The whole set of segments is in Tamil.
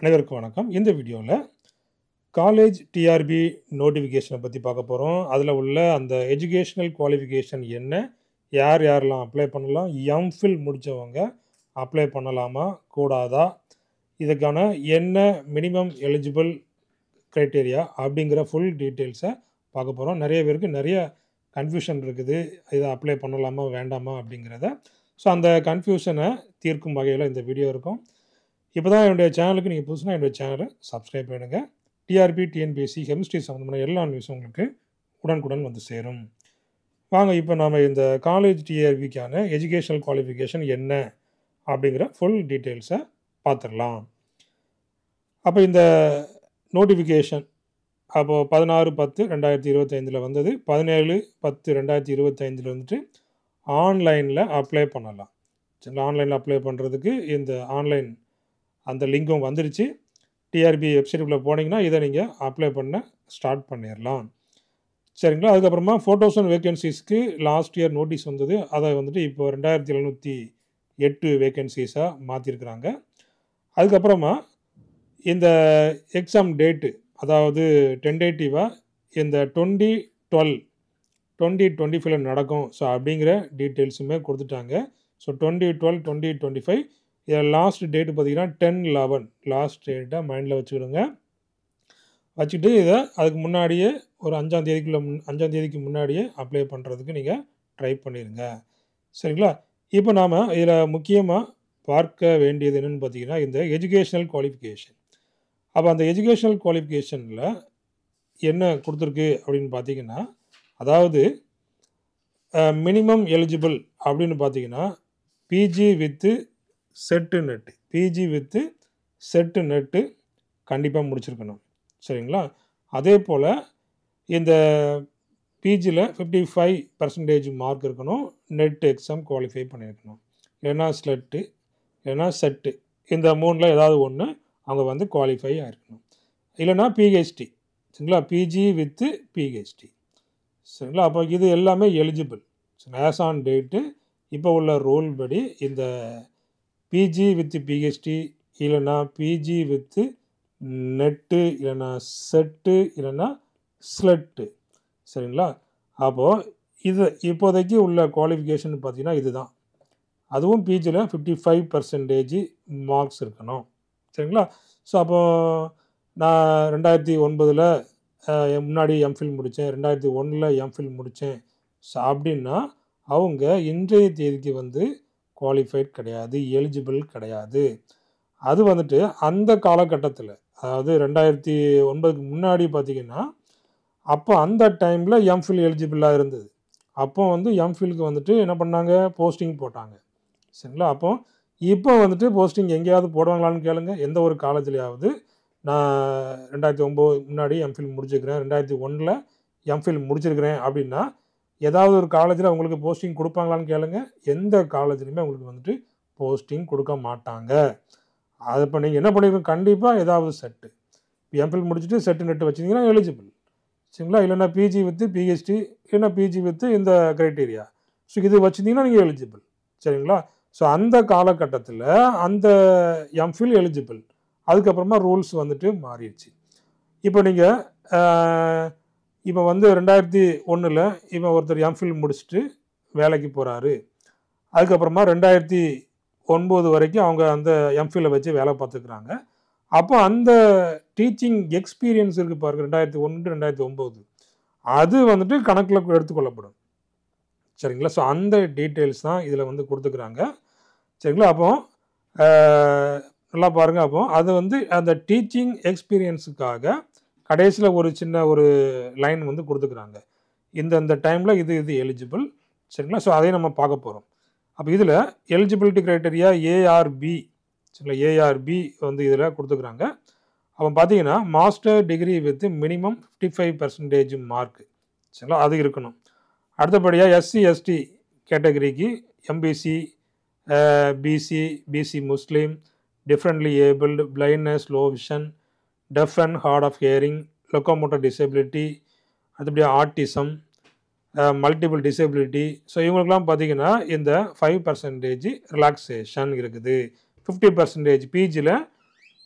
அனைவருக்கும் வணக்கம். இந்த வீடியோவில் காலேஜ் டிஆர்பி நோட்டிஃபிகேஷனை பற்றி பார்க்க போகிறோம். அதில் உள்ள அந்த எஜுகேஷ்னல் குவாலிஃபிகேஷன் என்ன, யார் யாரெல்லாம் அப்ளை பண்ணலாம், எம்ஃபில் முடித்தவங்க அப்ளை பண்ணலாமா கூடாதா, இதுக்கான என்ன மினிமம் எலிஜிபிள் க்ரைட்டீரியா அப்படிங்கிற ஃபுல் டீட்டெயில்ஸை பார்க்க போகிறோம். நிறைய பேருக்கு நிறைய கன்ஃபியூஷன் இருக்குது, இதை அப்ளை பண்ணலாமா வேண்டாமா அப்படிங்கிறத. ஸோ அந்த கன்ஃபியூஷனை தீர்க்கும் வகையில் இந்த வீடியோ இருக்கும். இப்போ தான் என்னுடைய சேனலுக்கு நீங்கள் புதுசுனா என்னுடைய சேனலை சப்ஸ்கிரைப் பண்ணுங்கள். டிஆர்பி டிஎன்பிஎஸ்சி கெமிஸ்ட்ரி சம்மந்தமான எல்லா நியூஸும் உங்களுக்கு உடனுக்குடன் வந்து சேரும். வாங்க இப்போ நாம் இந்த காலேஜ் டிஆர்பிக்கான எஜுகேஷனல் குவாலிஃபிகேஷன் என்ன அப்படிங்கிற ஃபுல் டீட்டெயில்ஸை பார்த்துடலாம். அப்போ இந்த நோட்டிஃபிகேஷன் அப்போது 16/10/2025 வந்தது. 17/10/2025 வந்துட்டு ஆன்லைனில் அப்ளை பண்ணலாம். சரி, ஆன்லைனில் அப்ளை பண்ணுறதுக்கு இந்த ஆன்லைன் அந்த லிங்கும் வந்துருச்சு. டிஆர்பி வெப்சைட்டுக்குள்ளே போனீங்கன்னா இதை நீங்கள் அப்ளை பண்ண ஸ்டார்ட் பண்ணிடலாம். சரிங்களா. அதுக்கப்புறமா 4000 வேகன்சிஸ்க்கு லாஸ்ட் இயர் நோட்டீஸ் வந்தது. அதை வந்துட்டு இப்போ 2708 வேகன்சிஸாக மாற்றிருக்கிறாங்க. அதுக்கப்புறமா இந்த எக்ஸாம் டேட்டு, அதாவது டென்டேட்டிவாக இந்த 2025 நடக்கும். ஸோ அப்படிங்கிற டீட்டெயில்ஸுமே கொடுத்துட்டாங்க. ஸோ 2012 2025 இதில் லாஸ்ட் டேட்டு பார்த்தீங்கன்னா 10/11 லாஸ்ட் டேட்டை மைண்டில் வச்சுக்கிடுங்க. வச்சுக்கிட்டு இதை அதுக்கு முன்னாடியே ஒரு 5ஆம் தேதிக்கு முன்னாடியே அப்ளை பண்ணுறதுக்கு நீங்கள் ட்ரை பண்ணிடுங்க. சரிங்களா. இப்போ நாம் இதில் முக்கியமாக பார்க்க வேண்டியது என்னென்னு பார்த்தீங்கன்னா இந்த எஜுகேஷ்னல் குவாலிஃபிகேஷன். அப்போ அந்த எஜுகேஷ்னல் குவாலிஃபிகேஷனில் என்ன கொடுத்துருக்கு அப்படின்னு பார்த்தீங்கன்னா, அதாவது மினிமம் எலிஜிபிள் அப்படின்னு பார்த்தீங்கன்னா பிஜி வித்து செட்டு நெட்டு கண்டிப்பாக முடிச்சிருக்கணும். சரிங்களா. அதே போல் இந்த பிஜியில் 55% மார்க் இருக்கணும். நெட் எக்ஸாம் குவாலிஃபை பண்ணியிருக்கணும். இல்லைன்னா ஸ்லெட்டு இல்லைன்னா செட்டு, இந்த மூணில் ஏதாவது ஒன்று அவங்க வந்து குவாலிஃபை ஆகிருக்கணும். இல்லைன்னா பிஹெச்டி. சரிங்களா. PG with PhD. சரிங்களா. அப்போ இது எல்லாமே எலிஜிபிள். ஆஸ் ஆன் டேட்டு இப்போ உள்ள ரூல் படி இந்த பிஜி வித்து பிஹெச்டி இல்லைன்னா பிஜி வித்து நெட்டு இல்லைன்னா செட்டு இல்லைன்னா ஸ்லெட்டு. சரிங்களா. அப்போது இது இப்போதைக்கு உள்ள குவாலிஃபிகேஷன் பார்த்தீங்கன்னா இதுதான். அதுவும் பிஜியில் 55% மார்க்ஸ் இருக்கணும். சரிங்களா. ஸோ அப்போது நான் 2009 முன்னாடி எம்ஃபில் முடித்தேன், 2001 எம்ஃபில் முடித்தேன். ஸோ அப்படின்னா அவங்க இன்றைய தேதிக்கு வந்து குவாலிஃபைட் கிடையாது, எலிஜிபிள் கிடையாது. அது வந்துட்டு அந்த காலகட்டத்தில், அதாவது 2009க்கு முன்னாடி பார்த்திங்கன்னா அப்போ அந்த டைமில் எம்ஃபில் எலிஜிபிளாக இருந்தது. அப்போ வந்து எம்ஃபிலுக்கு வந்துட்டு என்ன பண்ணாங்க, போஸ்டிங் போட்டாங்க. சரிங்களா. அப்போ இப்போ வந்துட்டு போஸ்டிங் எங்கேயாவது போடுவாங்களான்னு கேளுங்க. எந்த ஒரு காலேஜ்லையாவது நான் 2009 முன்னாடி எம்ஃபில் முடிச்சிருக்கிறேன், 2001 எம்ஃபில் முடிச்சிருக்கிறேன் அப்படின்னா ஏதாவது ஒரு காலேஜில் அவங்களுக்கு போஸ்டிங் கொடுப்பாங்களான்னு கேளுங்க. எந்த காலேஜ்லையுமே அவங்களுக்கு வந்துட்டு போஸ்டிங் கொடுக்க மாட்டாங்க. அது இப்போ நீங்கள் என்ன பண்ணிருக்கோம், கண்டிப்பாக ஏதாவது செட்டு எம்ஃபில் முடிச்சுட்டு செட்டு நெட்டு வச்சிங்கன்னா எலிஜிபிள். சரிங்களா. இல்லைன்னா பிஜி வித்து பிஹெச்டி இல்லைன்னா பிஜி வித்து இந்த க்ரைட்டீரியா. ஸோ இது வச்சுருந்தீங்கன்னா நீங்கள் எலிஜிபிள். சரிங்களா. ஸோ அந்த காலகட்டத்தில் அந்த எம்ஃபில் எலிஜிபிள். அதுக்கப்புறமா ரூல்ஸ் வந்துட்டு மாறிடுச்சு. இப்போ நீங்கள் இப்போ வந்து 2001 இப்போ ஒருத்தர் எம்ஃபில் முடிச்சுட்டு வேலைக்கு போகிறாரு. அதுக்கப்புறமா 2009 வரைக்கும் அவங்க அந்த எம்ஃபிலை வச்சு வேலை பார்த்துக்கிறாங்க. அப்போ அந்த டீச்சிங் எக்ஸ்பீரியன்ஸ் இருக்குது பாருங்கள், 2001 2009 அது வந்துட்டு கணக்கில் எடுத்துக்கொள்ளப்படும். சரிங்களா. ஸோ அந்த டீட்டெயில்ஸ் தான் இதில் வந்து கொடுத்துக்கிறாங்க. சரிங்களா. அப்போ நல்லா பாருங்கள். அப்போ அது வந்து அந்த டீச்சிங் எக்ஸ்பீரியன்ஸுக்காக கடைசியில் ஒரு சின்ன ஒரு லைன் வந்து கொடுத்துக்கிறாங்க. இந்த டைமில் இது எலிஜிபிள். சரிங்களா. ஸோ அதையும் நம்ம பார்க்க போகிறோம். அப்போ இதில் எலிஜிபிலிட்டி க்ரைட்டீரியா ஏஆர்பி. சரிங்களா. ஏஆர்பி வந்து இதில் கொடுத்துக்கிறாங்க. அப்போ பார்த்தீங்கன்னா master degree with minimum 55% mark. சரிங்களா. அது இருக்கணும். அடுத்தபடியாக எஸ்சி எஸ்டி கேட்டகரிக்கு MBC, BC, BC Muslim, differently abled, blindness, low vision, deaf and hard of hearing, locomotor disability, அடுத்தபடியாக ஆட்டிசம், மல்டிபிள் டிசபிலிட்டி. ஸோ இவங்களுக்குலாம் பார்த்திங்கன்னா இந்த 5% ரிலாக்ஸேஷன் இருக்குது. 50% பிஜியில்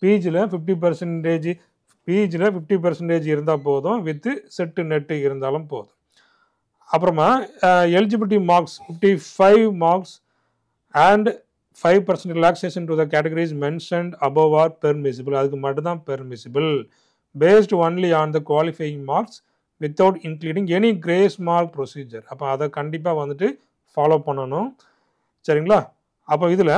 பிஜியில் 50% பிஜியில் 50% இருந்தால் போதும், வித்து செட்டு நெட்டு இருந்தாலும் போதும். அப்புறமா eligibility marks 55 marks and 5% relaxation to the categories mentioned above are permissible. அதுக்கு மட்டும்தான் permissible. Based only on the qualifying marks without including any grace mark procedure. அப்போ அதை கண்டிப்பாக வந்துட்டு ஃபாலோ பண்ணணும். சரிங்களா? அப்போ இதில்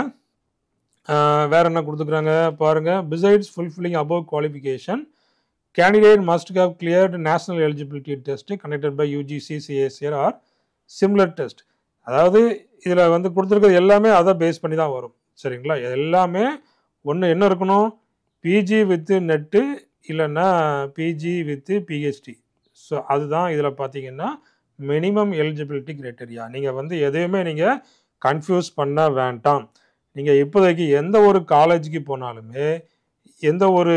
வேறு என்ன கொடுத்துக்கிறாங்க பாருங்கள். Besides fulfilling above qualification, candidate must have cleared national eligibility test conducted by UGC, CSIR or similar test. அதாவது இதில் வந்து கொடுத்துருக்கிறது எல்லாமே அதை பேஸ் பண்ணி தான் வரும். சரிங்களா? எல்லாமே ஒன்று என்ன இருக்கணும், பிஜி வித்து நெட்டு இல்லைன்னா பிஜி வித்து பிஹெச்டி. ஸோ அதுதான் இதில் பார்த்தீங்கன்னா மினிமம் எலிஜிபிலிட்டி கிரைட்டரியா. நீங்கள் வந்து எதையுமே நீங்கள் கன்ஃபியூஸ் பண்ண வேண்டாம். நீங்கள் இப்போதைக்கு எந்த ஒரு காலேஜுக்கு போனாலுமே, எந்த ஒரு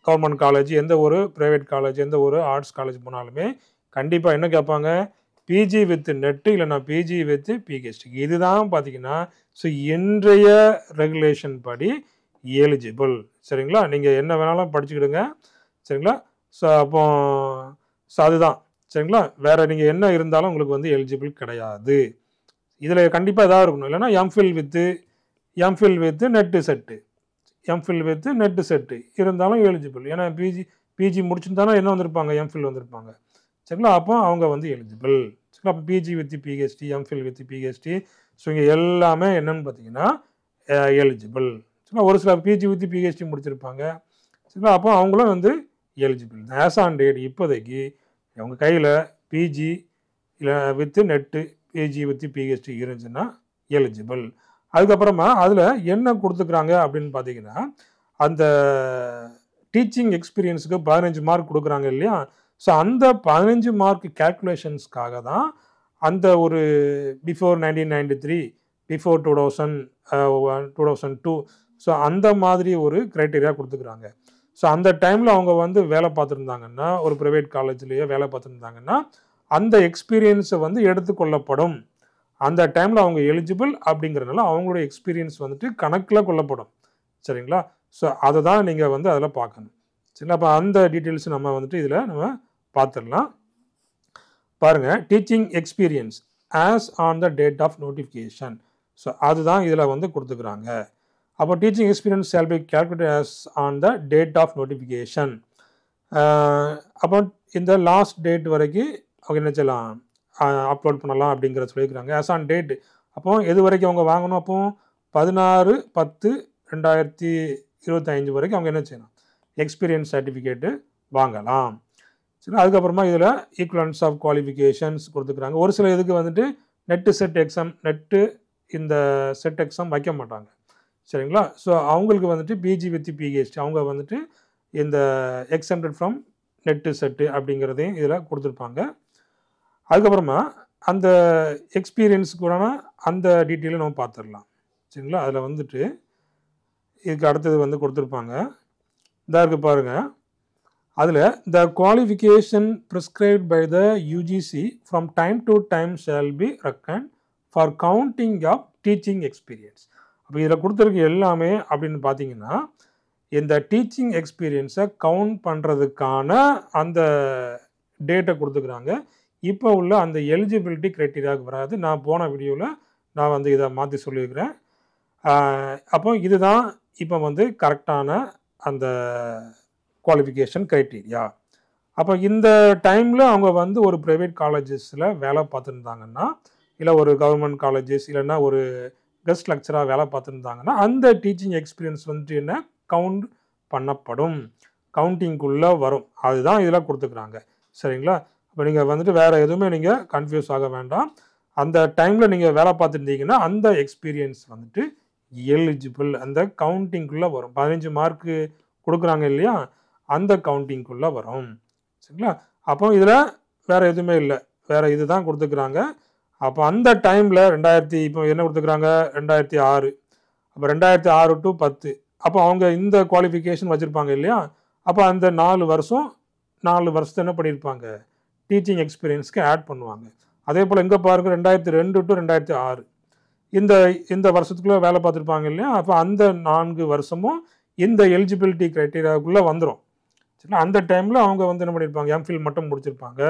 கவர்மெண்ட் காலேஜ், எந்த ஒரு ப்ரைவேட் காலேஜ், எந்த ஒரு ஆர்ட்ஸ் காலேஜ் போனாலுமே கண்டிப்பாக என்ன கேட்பாங்க, பிஜி வித் நெட்டு இல்லைனா பிஜி வித் பிஹெச்டி. இதுதான் பார்த்தீங்கன்னா ஸோ இன்றைய ரெகுலேஷன் படி எலிஜிபிள். சரிங்களா? நீங்கள் என்ன வேணாலும் படிச்சுக்கிடுங்க. சரிங்களா? ஸோ அப்போ அதுதான். சரிங்களா? வேறு நீங்கள் என்ன இருந்தாலும் உங்களுக்கு வந்து எலிஜிபிள் கிடையாது. இதில் கண்டிப்பாக எதாவது இருக்கணும். இல்லைனா MPhil with net set, MPhil with net set இருந்தாலும் எலிஜிபிள். ஏன்னா பிஜி முடிச்சுருந்தாலும் என்ன வந்திருப்பாங்க, எம்ஃபில் வந்திருப்பாங்க. சரிங்களா? அப்போ அவங்க வந்து எலிஜிபிள். சரிங்களா? அப்போ PG with PhD, MPhil with PhD, so இங்கே எல்லாமே என்னன்னு பார்த்தீங்கன்னா எலிஜிபிள். சரிங்களா? ஒரு சில பிஜி வித் பிஹெச்டி முடிச்சிருப்பாங்க. சரிங்களா? அப்போ அவங்களும் வந்து எலிஜிபிள். ஆஸ் ஆன் டேட் இப்போதைக்கு அவங்க கையில் பிஜி இல்லை with net, PG with PhD இருந்துச்சுன்னா எலிஜிபிள். அதுக்கப்புறமா அதில் என்ன கொடுத்துக்கிறாங்க அப்படின்னு பார்த்தீங்கன்னா, அந்த டீச்சிங் எக்ஸ்பீரியன்ஸுக்கு 15 மார்க் கொடுக்குறாங்க இல்லையா? ஸோ அந்த 15 மார்க் கேல்குலேஷன்ஸ்க்காக தான் அந்த ஒரு பிஃபோர் 1993, பிஃபோர் 2002, ஸோ அந்த மாதிரி ஒரு க்ரைட்டீரியா கொடுத்துக்கிறாங்க. ஸோ அந்த டைமில் அவங்க வந்து வேலை பார்த்துருந்தாங்கன்னா, ஒரு ப்ரைவேட் காலேஜ்லேயே வேலை பார்த்துருந்தாங்கன்னா அந்த எக்ஸ்பீரியன்ஸை வந்து எடுத்துக்கொள்ளப்படும். அந்த டைமில் அவங்க எலிஜிபிள் அப்படிங்கிறதுனால அவங்களுடைய எக்ஸ்பீரியன்ஸ் வந்துட்டு கணக்கில் கொள்ளப்படும். சரிங்களா? ஸோ அதை தான் நீங்கள் வந்து அதில் பார்க்கணும். சரிங்களா? அப்போ அந்த டீட்டெயில்ஸ் நம்ம வந்துட்டு இதில் நம்ம பார்த்துடலாம். பாருங்கள், teaching experience as on the date of notification. So அதுதான் இதில் வந்து கொடுத்துக்கிறாங்க. அப்போ teaching experience shall be calculated as on the date of notification. அப்போ இந்த லாஸ்ட் டேட் வரைக்கும் அவங்க என்ன செய்யலாம், அப்லோட் பண்ணலாம் அப்படிங்கிற சொல்லியிருக்கிறாங்க. ஆஸ் ஆன் டேட் அப்போ எது வரைக்கும் அவங்க வாங்கணும், அப்போ 16/10/2025 வரைக்கும் அவங்க என்ன செய்யணும், எக்ஸ்பீரியன்ஸ் சர்டிஃபிகேட்டு வாங்கலாம். சரி, அதுக்கப்புறமா இதில் ஈக்குவலன்ஸ் ஆஃப் குவாலிஃபிகேஷன்ஸ் கொடுத்துக்கிறாங்க. ஒரு சில இதுக்கு வந்துட்டு நெட்டு செட் எக்ஸாம், நெட்டு இந்த செட் எக்ஸாம் வைக்க மாட்டாங்க. சரிங்களா? ஸோ அவங்களுக்கு வந்துட்டு பிஜி வித் பிஹெச்டி அவங்க வந்துட்டு இந்த எக்ஸம்டட் ஃப்ரம் நெட்டு செட்டு அப்படிங்கிறதையும் இதில் கொடுத்துருப்பாங்க. அதுக்கப்புறமா அந்த எக்ஸ்பீரியன்ஸ் கூட அந்த டீட்டெயிலும் நம்ம பார்த்துடலாம். சரிங்களா? அதில் வந்துட்டு இதுக்கு அடுத்தது வந்து கொடுத்துருப்பாங்க. இதாக இருக்குது பாருங்கள். அதில் the qualification prescribed by the UGC from time to time shall be reckoned for counting of teaching experience. அப்போ இதில் கொடுத்துருக்கு எல்லாமே அப்படின்னு பார்த்தீங்கன்னா, இந்த டீச்சிங் எக்ஸ்பீரியன்ஸை கவுண்ட் பண்ணுறதுக்கான அந்த டேட்டை கொடுத்துக்கிறாங்க. இப்போ உள்ள அந்த எலிஜிபிலிட்டி க்ரைட்டீரியாவுக்கு வராது. நான் போன வீடியோவில் நான் வந்து இதை மாற்றி சொல்லியிருக்கிறேன். அப்போ இதுதான் இப்போ வந்து கரெக்டான அந்த குவாலிஃபிகேஷன் க்ரைட்டீரியா. அப்போ இந்த டைமில் அவங்க வந்து ஒரு ப்ரைவேட் காலேஜஸில் வேலை பார்த்துருந்தாங்கன்னா, இல்லை ஒரு கவர்மெண்ட் காலேஜஸ் இல்லைன்னா ஒரு கெஸ்ட் லெக்சராக வேலை பார்த்துருந்தாங்கன்னா அந்த டீச்சிங் எக்ஸ்பீரியன்ஸ் வந்துட்டு என்ன கவுண்ட் பண்ணப்படும், கவுண்டிங்குள்ளே வரும். அதுதான் இதில் கொடுத்துக்கிறாங்க. சரிங்களா? அப்போ நீங்கள் வந்துட்டு வேறு எதுவுமே நீங்கள் கன்ஃபியூஸ் ஆக வேண்டாம். அந்த டைமில் நீங்கள் வேலை பார்த்துருந்தீங்கன்னா அந்த எக்ஸ்பீரியன்ஸ் வந்துட்டு எலிஜிபிள், அந்த கவுண்டிங்குள்ளே வரும். 15 மார்க்கு கொடுக்குறாங்க இல்லையா, அந்த கவுண்டிங்குள்ளே வரும். சரிங்களா? அப்போ இதில் வேறு எதுவுமே இல்லை, வேறு இது தான் கொடுத்துக்கிறாங்க. அப்போ அந்த டைமில் இப்போ என்ன கொடுத்துக்கிறாங்க, 2006. அப்போ 2006 to 10 அப்போ அவங்க இந்த குவாலிஃபிகேஷன் வச்சுருப்பாங்க இல்லையா. அப்போ அந்த 4 வருஷத்தை என்ன பண்ணியிருப்பாங்க, டீச்சிங் எக்ஸ்பீரியன்ஸ்க்கு ஆட் பண்ணுவாங்க. அதே போல் எங்கே பாருங்க, 2002 to 2006 இந்த வருஷத்துக்குள்ளே வேலை பார்த்துருப்பாங்க இல்லையா. அப்போ அந்த 4 வருஷமும் இந்த எலிஜிபிலிட்டி க்ரைட்டீரியாவுக்குள்ளே வந்துடும். சரிங்களா? அந்த டைமில் அவங்க வந்து என்ன பண்ணியிருப்பாங்க, எம்ஃபில் மட்டும் முடிச்சிருப்பாங்க.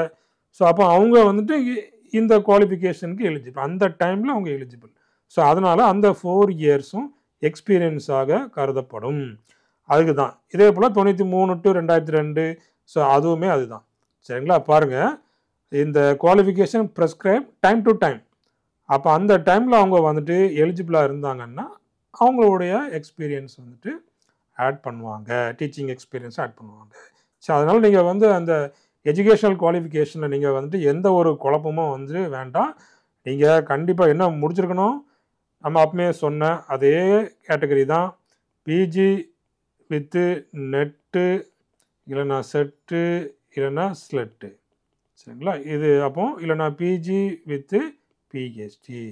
ஸோ அப்போ அவங்க வந்துட்டு இந்த குவாலிஃபிகேஷனுக்கு எலிஜிபிள், அந்த டைமில் அவங்க எலிஜிபிள். ஸோ அதனால் அந்த 4 இயர்ஸும் எக்ஸ்பீரியன்ஸாக கருதப்படும். அதுக்கு தான் இதே போல் 93 to 2002. ஸோ அதுவுமே அதுதான். சரிங்களா? பாருங்கள், இந்த qualification prescribe time to time. அப்போ அந்த டைமில் அவங்க வந்துட்டு எலிஜிபிளாக இருந்தாங்கன்னா அவங்களுடைய எக்ஸ்பீரியன்ஸ் வந்துட்டு ஆட் பண்ணுவாங்க, டீச்சிங் எக்ஸ்பீரியன்ஸ் ஆட் பண்ணுவாங்க. ஸோ அதனால் நீங்கள் வந்து அந்த எஜுகேஷனல் குவாலிஃபிகேஷனில் நீங்கள் வந்துட்டு எந்த ஒரு குழப்பமும் வந்து வேண்டாம். நீங்கள் கண்டிப்பாக என்ன முடிச்சிருக்கணும், நம்ம அப்பமே சொன்ன அதே கேட்டகரி தான். பிஜி வித்து நெட்டு, இல்லைனா செட்டு, இல்லைனா ஸ்லெட்டு. சரிங்களா? இது அப்போ இல்லைனா பிஜி வித்து பிஹெச்டி.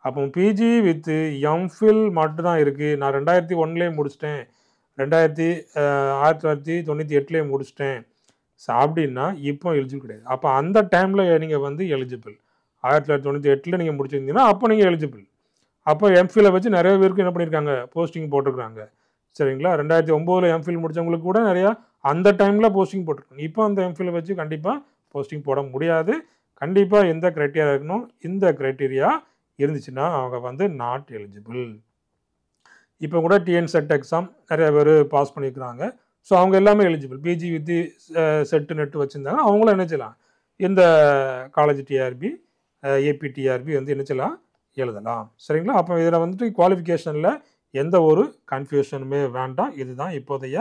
அப்போ பிஜி வித்து எம்ஃபில் மட்டும்தான் இருக்குது. நான் 2001 முடிச்சிட்டேன், 1998 முடிச்சிட்டேன். ஸோ அப்படின்னா இப்போ எலிஜிபிள் கிடையாது. அப்போ அந்த டைமில் நீங்கள் வந்து எலிஜிபிள். 1998 நீங்கள் முடிச்சிருந்தீங்கன்னா அப்போ நீங்கள் எலிஜிபிள். அப்போ எம்ஃபிலை வச்சு நிறைய பேருக்கு என்ன பண்ணியிருக்காங்க, போஸ்டிங் போட்டிருக்காங்க. சரிங்களா? 2009 எம்ஃபில் முடித்தவங்களுக்கு கூட நிறையா அந்த டைமில் போஸ்டிங் போட்டிருக்காங்க. இப்போ அந்த எம்ஃபிலை வச்சு கண்டிப்பாக போஸ்டிங் போட முடியாது. கண்டிப்பாக எந்த க்ரைட்டீரியா இருக்கணும், இந்த க்ரைட்டீரியா இருந்துச்சுன்னா அவங்க வந்து நாட் எலிஜிபிள். இப்போ கூட டிஎன் செட் எக்ஸாம் நிறைய பேர் பாஸ் பண்ணியிருக்கிறாங்க. ஸோ அவங்க எல்லாமே eligible. PG with SET NET வச்சுருந்தாங்கன்னா அவங்களும் என்ன செய்யலாம், இந்த காலேஜ் டிஆர்பி, ஏபி டிஆர்பி வந்து என்ன செய்யலாம், எழுதலாம். சரிங்களா? அப்போ இதில் வந்துட்டு குவாலிஃபிகேஷனில் எந்த ஒரு கன்ஃபியூஷனுமே வேண்டாம். இதுதான் இப்போதைய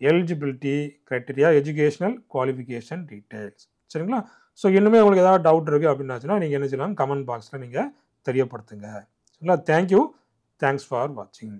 eligibility criteria, educational qualification details. சரிங்களா? ஸோ இன்னுமே உங்களுக்கு ஏதாவது டவுட் இருக்குது அப்படின்னாச்சுன்னா நீங்கள் என்ன செய்யலாம், கமெண்ட் பாக்ஸில் நீங்கள் தெரியப்படுத்துங்க. சரிங்களா? தேங்க்யூ. தேங்க்ஸ் ஃபார் வாட்சிங்.